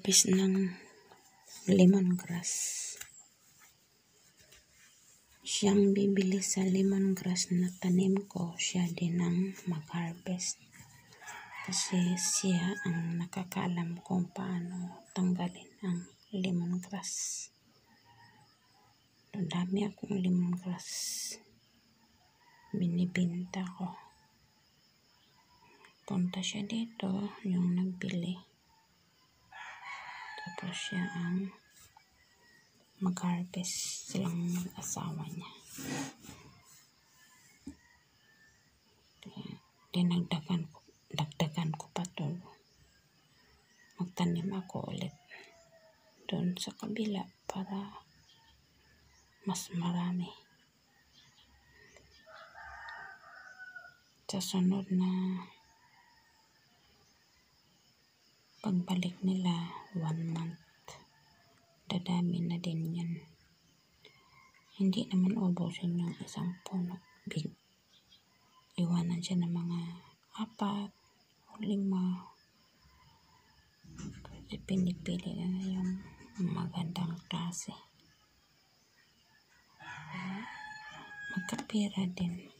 mag-harvest ng lemongrass. Siyang bibili sa lemongrass na tanim ko, siya din ang mag-harvest. Kasi siya ang nakakaalam kung paano tanggalin ang lemongrass. Dami akong lemongrass. Binibinta ko. Punta siya dito, yung nagbili. Tapos siya ang mag-harvest, silang mag-asawa niya. Dagdagan ko pa to. Magtanim ako ulit doon sa kabila para mas marami. Sa sunod na pagbalik nila 1 month, dadami na din yan. Hindi naman ubusin yung isang puno. Iwanan siya ng mga 4 o 5. Kasi pinipili na yung magandang klase. Magkapira din.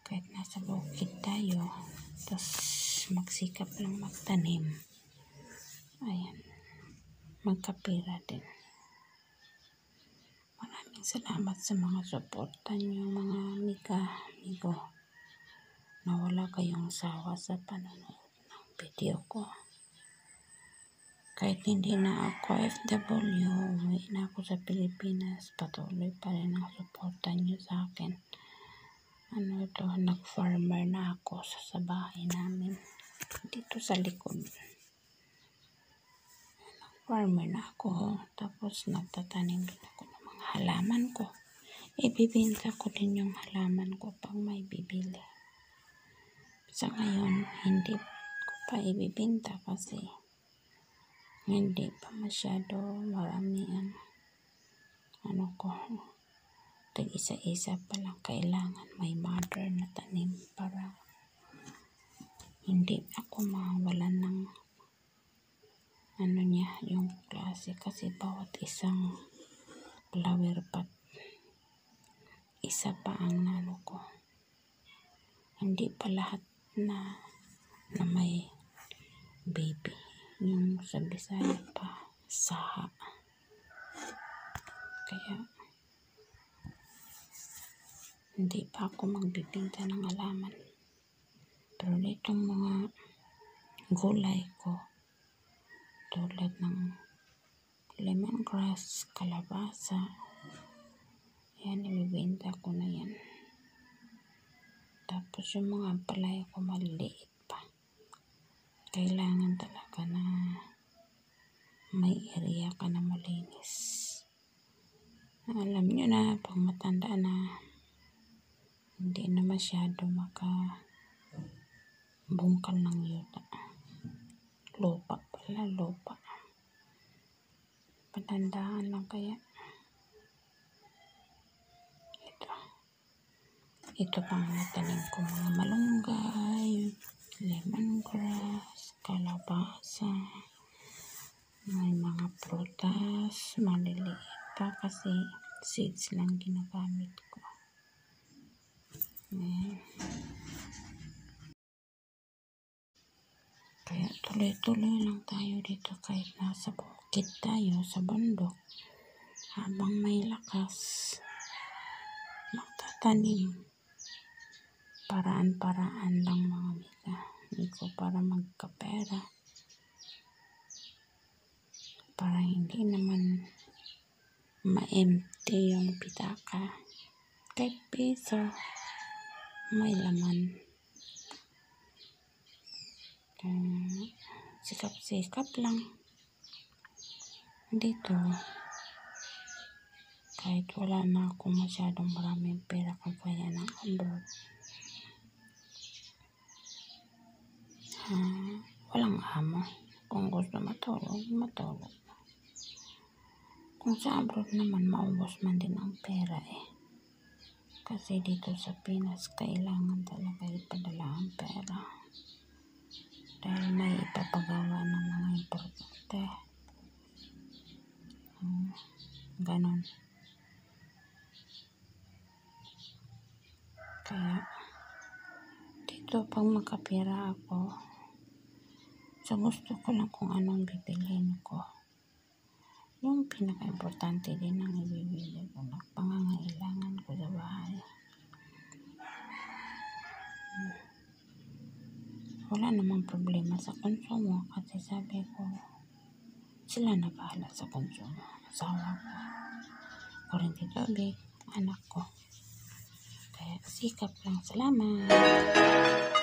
Kahit nasa bukid tayo, tapos magsikap lang magtanim. Ayan. Magkapira din. Maraming salamat sa mga suporta niyo, mga amigo. Na wala kayong sawa sa panonood ng video ko. Kahit hindi na ako FW, uwi na ako sa Pilipinas, patuloy pa rin ang suporta niyo sa akin. Nag-farmer na ako sa bahay namin. Dito sa likod. Nag-farmer na ako. Tapos nagtatanim din ako ng mga halaman ko. Ibibinta ko din yung halaman ko pag may bibili. Sa ngayon, hindi ko pa ibibinta kasi hindi pa masyado marami ang isa-isa pa lang kailangan may mother na tanim para hindi ako mawalan ng yung klase kasi bawat isang flower pot isa pa ang ko. Hindi pa lahat na may baby. Yung sa Bisaya pa, saha. Kaya, hindi pa ako magbibinta ng halaman. Pero itong mga gulay ko, tulad ng lemongrass, kalabasa, yan, ibibinta ko na yan. Tapos yung mga palaya ko maliliit pa. Kailangan talaga na may area ka na malinis. Alam nyo na, pag matanda na, hindi na masyado makabungkal ng yuta. Lupa. Patandaan lang kaya. Ito pang natanim ko mga malunggay, lemongrass, kalabasa, may mga prutas, maliliit pa kasi seeds lang ginagamit ko. Kaya tuloy-tuloy lang tayo dito kahit nasa bukid tayo sa bundok. Habang may lakas, magtatanim. Paraan-paraan lang mga amigo para magkapera. Para hindi naman ma-empty yung pitaka. Kahit piso, may laman. Sikap-sikap lang. Dito, kahit wala na ako masyadong maraming pera kagaya ng abroad. Walang amo. Kung gusto matulog. Kung sa abroad naman, maubos man din ang pera Kasi dito sa Pinas, kailangan talaga ipadala ang pera. dahil may ipapagawa ng mga importante. Ganon. Kaya dito pag makapira ako, sa gusto ko lang kung anong bibilhin ko. Yung pinaka-importante din ang ibibili ko na pangangailangan ko sa bahay. Wala namang problema sa konsumo kasi sabi ko, sila na bahala sa konsumo. Asawa ko, kurente tubig, anak ko. Kaya sikap lang. Salamat!